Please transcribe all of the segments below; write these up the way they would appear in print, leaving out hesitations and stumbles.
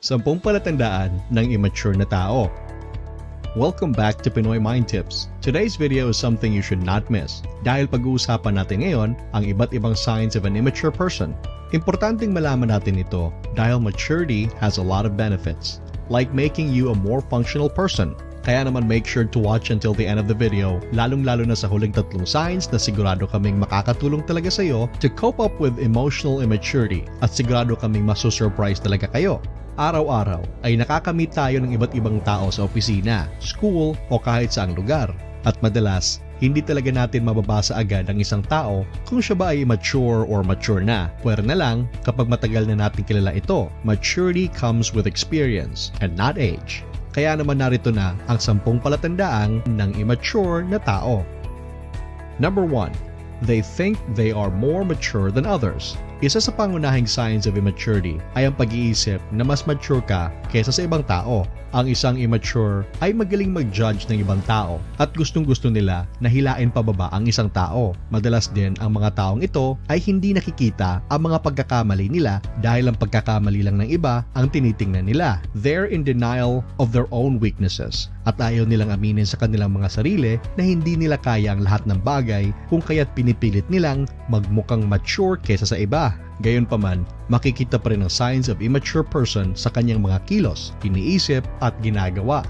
10 palatandaan ng immature na tao. Welcome back to Pinoy Mind Tips. Today's video is something you should not miss dahil pag-uusapan natin ngayon ang iba't ibang signs of an immature person. Importanteng malaman natin ito dahil maturity has a lot of benefits, like making you a more functional person. Kaya naman make sure to watch until the end of the video, lalong-lalo na sa huling 3 signs na sigurado kaming makakatulong talaga sa iyo to cope up with emotional immaturity at sigurado kaming masusurprise talaga kayo. Araw-araw ay nakakamit tayo ng iba't ibang tao sa opisina, school o kahit saang lugar. At madalas, hindi talaga natin mababasa agad ang isang tao kung siya ba ay mature or mature na. Pwera na lang kapag matagal na natin kilala ito. Maturity comes with experience and not age. Kaya naman narito na ang 10 palatandaan ng immature na tao. Number 1. They think they are more mature than others. Isa sa pangunahing signs of immaturity ay ang pag-iisip na mas mature ka kaysa sa ibang tao. Ang isang immature ay magaling mag-judge ng ibang tao at gustong-gusto nila na hilain pababa ang isang tao. Madalas din ang mga taong ito ay hindi nakikita ang mga pagkakamali nila dahil ang pagkakamali lang ng iba ang tinitingnan nila. They're in denial of their own weaknesses at ayaw nilang aminin sa kanilang mga sarili na hindi nila kaya ang lahat ng bagay kung kaya't pinipilit nilang magmukhang mature kaysa sa iba. Gayunpaman, makikita pa rin ang signs of immature person sa kanyang mga kilos, iniisip at ginagawa.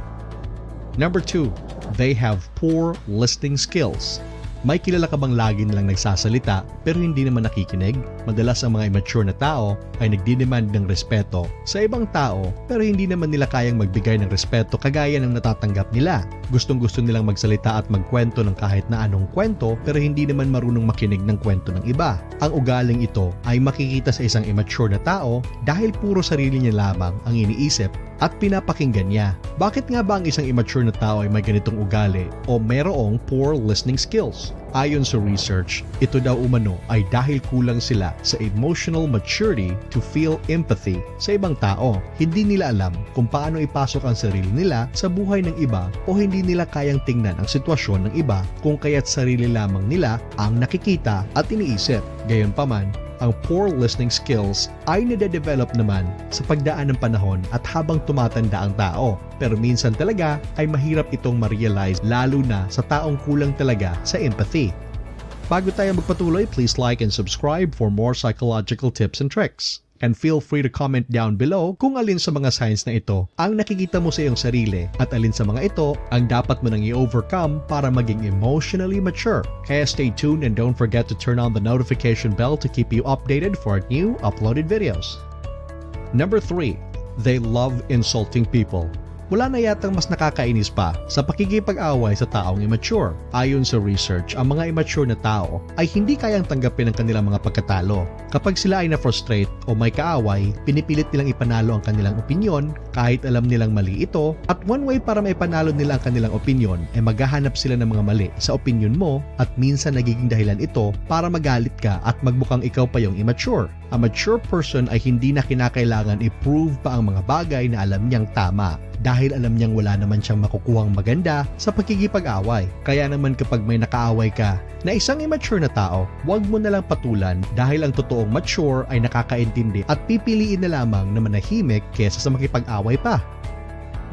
Number 2. They have poor listening skills. May kilala ka bang lagi nilang nagsasalita pero hindi naman nakikinig? Madalas ang mga immature na tao ay nagdidemand ng respeto sa ibang tao pero hindi naman nila kayang magbigay ng respeto kagaya ng natatanggap nila. Gustong-gusto nilang magsalita at magkwento ng kahit na anong kwento pero hindi naman marunong makinig ng kwento ng iba. Ang ugaling ito ay makikita sa isang immature na tao dahil puro sarili niya lamang ang iniisip at pinapakinggan niya. Bakit nga ba ang isang immature na tao ay may ganitong ugali o mayroong poor listening skills? Ayon sa research, ito daw umano ay dahil kulang sila sa emotional maturity to feel empathy sa ibang tao. Hindi nila alam kung paano ipasok ang sarili nila sa buhay ng iba o hindi nila kayang tingnan ang sitwasyon ng iba kung kaya't sarili lamang nila ang nakikita at iniisip. Gayunpaman, ang poor listening skills ay nade-develop naman sa pagdaan ng panahon at habang tumatanda ang tao. Pero minsan talaga ay mahirap itong ma-realize lalo na sa taong kulang talaga sa empathy. Bago tayo magpatuloy, please like and subscribe for more psychological tips and tricks. And feel free to comment down below kung alin sa mga signs na ito ang nakikita mo sa iyong sarili at alin sa mga ito ang dapat mo nang i-overcome para maging emotionally mature. Kaya stay tuned and don't forget to turn on the notification bell to keep you updated for our new uploaded videos. Number 3. They love insulting people. Wala na yatang mas nakakainis pa sa pakikipag-away sa taong immature. Ayon sa research, ang mga immature na tao ay hindi kayang tanggapin ang kanilang mga pagkatalo. Kapag sila ay na-frustrate o may kaaway, pinipilit nilang ipanalo ang kanilang opinyon kahit alam nilang mali ito, at one way para maipanalo nila ang kanilang opinyon ay maghahanap sila ng mga mali sa opinyon mo at minsan nagiging dahilan ito para magalit ka at magmukhang ikaw pa yung immature. A mature person ay hindi na kinakailangan i-prove pa ang mga bagay na alam niyang tama dahil alam niyang wala naman siyang makukuhang maganda sa pagkikipag-away. Kaya naman kapag may nakaaway ka na isang immature na tao, huwag mo nalang patulan dahil ang totoong mature ay nakakaintindi at pipiliin na lamang na manahimik kesa sa makipag-away pa.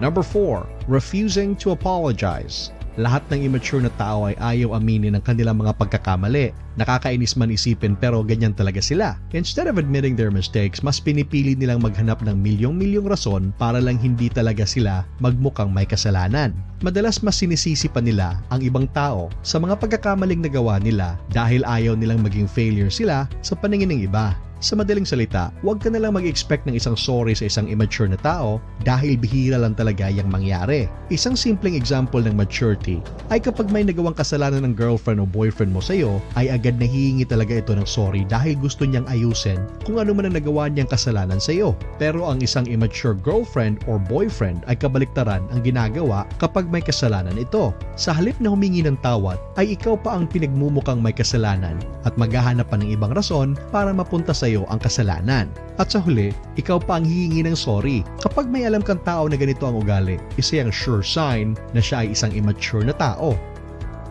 Number 4. Refusing to apologize. Lahat ng immature na tao ay ayaw aminin ang kanilang mga pagkakamali. Nakakainis man isipin pero ganyan talaga sila. Instead of admitting their mistakes, mas pinipili nilang maghanap ng milyong-milyong rason para lang hindi talaga sila magmukhang may kasalanan. Madalas mas sinisisi pa nila ang ibang tao sa mga pagkakamaling nagawa nila dahil ayaw nilang maging failure sila sa paningin ng iba. Sa madaling salita, huwag ka nalang mag-expect ng isang sorry sa isang immature na tao dahil bihira lang talaga yung mangyari. Isang simpleng example ng maturity ay kapag may nagawang kasalanan ng girlfriend o boyfriend mo sa'yo, ay agad nahihingi talaga ito ng sorry dahil gusto niyang ayusin kung ano man ang nagawa niyang kasalanan sa'yo. Pero ang isang immature girlfriend or boyfriend ay kabaliktaran ang ginagawa kapag may kasalanan ito. Sa halip na humingi ng tawad, ay ikaw pa ang pinagmumukhang may kasalanan at maghahanap pa ng ibang rason para mapunta sa iyo ang kasalanan. At sa huli, ikaw pa ang hihingi ng sorry. Kapag may alam kang tao na ganito ang ugali, isa yung sure sign na siya ay isang immature na tao.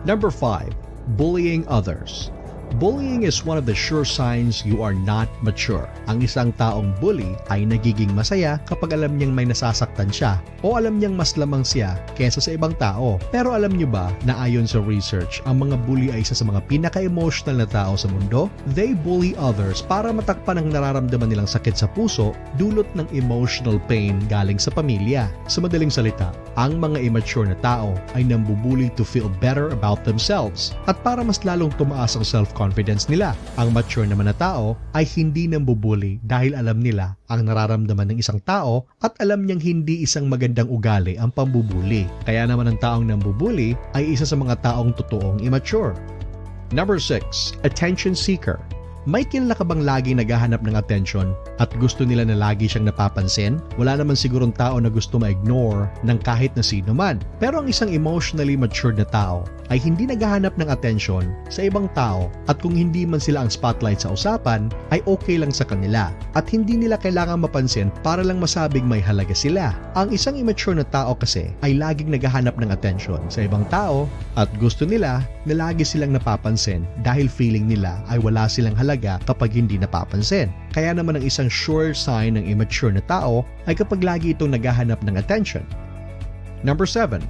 Number 5. Bullying others. Bullying is one of the sure signs you are not mature. Ang isang taong bully ay nagiging masaya kapag alam niyang may nasasaktan siya o alam niyang mas lamang siya kesa sa ibang tao. Pero alam niyo ba na ayon sa research, ang mga bully ay isa sa mga pinaka-emotional na tao sa mundo? They bully others para matakpan ang nararamdaman nilang sakit sa puso dulot ng emotional pain galing sa pamilya. Sa madaling salita, ang mga immature na tao ay nambubully to feel better about themselves at para mas lalong tumaas ang self-confidence nila. Ang mature naman na tao ay hindi nambubully dahil alam nila ang nararamdaman ng isang tao at alam niyang hindi isang magandang ugali ang pambubuli. Kaya naman ang taong nambubuli ay isa sa mga taong totoong immature. Number 6. Attention seeker. May kilala ka bang laging naghahanap ng attention at gusto nila na lagi siyang napapansin? Wala naman sigurong tao na gusto ma-ignore ng kahit na sino man. Pero ang isang emotionally matured na tao ay hindi naghahanap ng attention sa ibang tao at kung hindi man sila ang spotlight sa usapan ay okay lang sa kanila at hindi nila kailangang mapansin para lang masabing may halaga sila. Ang isang immature na tao kasi ay laging naghahanap ng attention sa ibang tao at gusto nila na lagi silang napapansin dahil feeling nila ay wala silang halaga kapag hindi napapansin. Kaya naman ang isang sure sign ng immature na tao ay kapag lagi itong naghahanap ng attention. Number 7.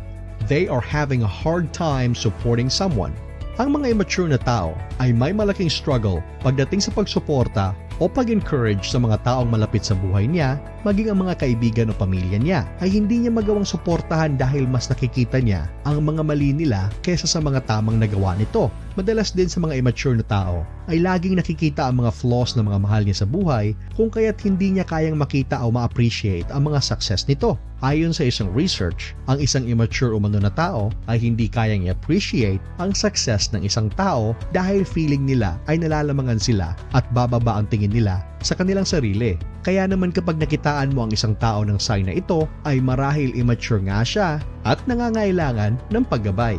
They are having a hard time supporting someone. Ang mga immature na tao ay may malaking struggle pagdating sa pagsuporta o pag-encourage sa mga taong malapit sa buhay niya, maging ang mga kaibigan o pamilya niya, ay hindi niya magawang suportahan dahil mas nakikita niya ang mga mali nila kaysa sa mga tamang nagawa nito. Madalas din sa mga immature na tao ay laging nakikita ang mga flaws ng mga mahal niya sa buhay kung kaya't hindi niya kayang makita o ma-appreciate ang mga success nito. Ayon sa isang research, ang isang immature umano na tao ay hindi kayang i-appreciate ang success ng isang tao dahil feeling nila ay nalalamangan sila at bababa ang tingin nila sa kanilang sarili. Kaya naman kapag nakitaan mo ang isang tao ng sign na ito ay marahil immature nga siya at nangangailangan ng paggabay.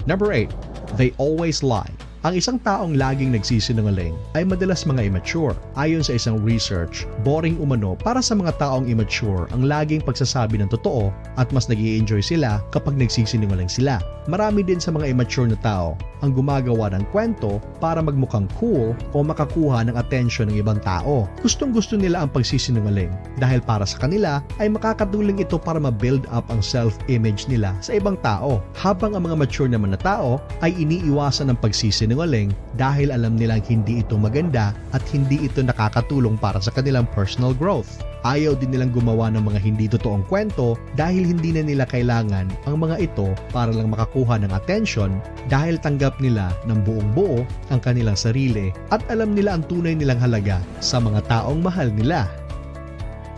Number 8. They always lie. Ang isang taong laging nagsisinungaling ay madalas mga immature. Ayon sa isang research, boring umano para sa mga taong immature ang laging pagsasabi ng totoo at mas nag-i-enjoy sila kapag nagsisinungaling sila. Marami din sa mga immature na tao ang gumagawa ng kwento para magmukhang cool o makakuha ng atensyon ng ibang tao. Gustong-gusto nila ang pagsisinungaling dahil para sa kanila ay makakatulong ito para ma-build up ang self-image nila sa ibang tao. Habang ang mga mature naman na tao ay iniiwasan ng pagsisinungaling dahil alam nilang hindi ito maganda at hindi ito nakakatulong para sa kanilang personal growth. Ayaw din nilang gumawa ng mga hindi totoong kwento dahil hindi na nila kailangan ang mga ito para lang makakuha ng atensyon dahil tanggap nila ng buong buo ang kanilang sarili at alam nila ang tunay nilang halaga sa mga taong mahal nila.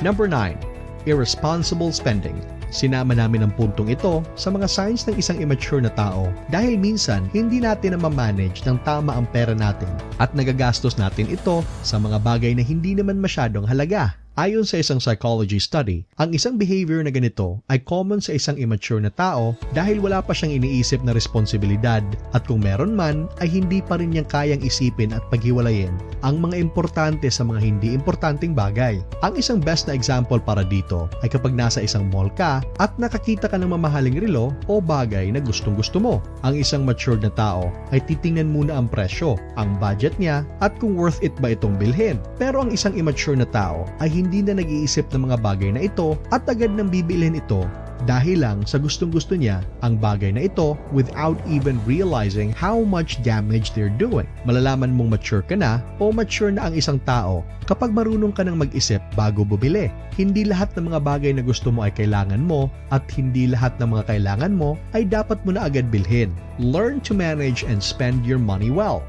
Number 9. Irresponsible spending. Sinama namin ang puntong ito sa mga signs ng isang immature na tao dahil minsan hindi natin na ma-manage ng tama ang pera natin at nagagastos natin ito sa mga bagay na hindi naman masyadong halaga. Ayon sa isang psychology study, ang isang behavior na ganito ay common sa isang immature na tao dahil wala pa siyang iniisip na responsibilidad at kung meron man ay hindi pa rin niyang kayang isipin at paghiwalayin ang mga importante sa mga hindi importanteng bagay. Ang isang best na example para dito ay kapag nasa isang mall ka at nakakita ka ng mamahaling relo o bagay na gustong-gusto mo. Ang isang matured na tao ay titingnan muna ang presyo, ang budget niya at kung worth it ba itong bilhin. Pero ang isang immature na tao ay hindi na nag-iisip ng mga bagay na ito at agad nang bibilhin ito dahil lang sa gustong-gusto niya ang bagay na ito without even realizing how much damage they're doing. Malalaman mong mature ka na o mature na ang isang tao kapag marunong ka nang mag-isip bago bumili. Hindi lahat ng mga bagay na gusto mo ay kailangan mo at hindi lahat ng mga kailangan mo ay dapat mo na agad bilhin. Learn to manage and spend your money well.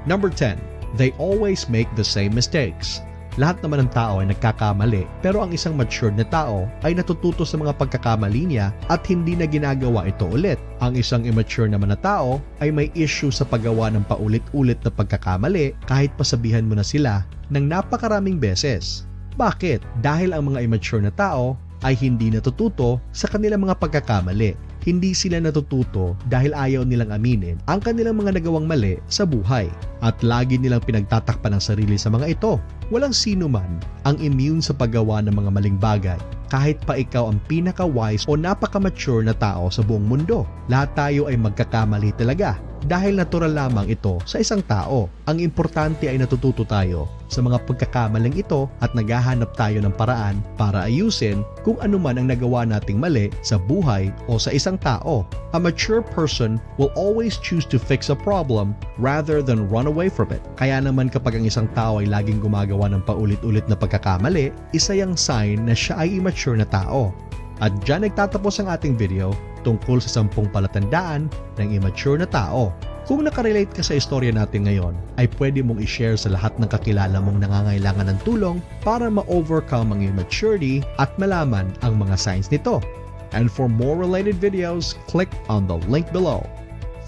Number 10. They always make the same mistakes. Lahat naman ng tao ay nagkakamali pero ang isang matured na tao ay natututo sa mga pagkakamali niya at hindi na ginagawa ito ulit. Ang isang immature naman na tao ay may issue sa paggawa ng paulit-ulit na pagkakamali kahit pasabihan mo na sila ng napakaraming beses. Bakit? Dahil ang mga immature na tao ay hindi natututo sa kanilang mga pagkakamali. Hindi sila natututo dahil ayaw nilang aminin ang kanilang mga nagawang mali sa buhay. at lagi nilang pinagtatakpan ang sarili sa mga ito. Walang sino man ang immune sa paggawa ng mga maling bagay, kahit pa ikaw ang pinaka-wise o napaka-mature na tao sa buong mundo. Lahat tayo ay magkakamali talaga dahil natural lamang ito sa isang tao. Ang importante ay natututo tayo sa mga pagkakamaling ito at naghahanap tayo ng paraan para ayusin kung ano man ang nagawa nating mali sa buhay o sa isang tao. A mature person will always choose to fix a problem rather than run away from it. Kaya naman kapag ang isang tao ay laging gumagawa ng paulit-ulit na pagkakamali, isa yung sign na siya ay immature na tao. At dyan nagtatapos ang ating video tungkol sa 10 palatandaan ng immature na tao. Kung nakarelate ka sa istorya natin ngayon, ay pwede mong i-share sa lahat ng kakilala mong nangangailangan ng tulong para ma-overcome ang immaturity at malaman ang mga signs nito. And for more related videos, click on the link below.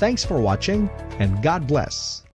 Thanks for watching and God bless!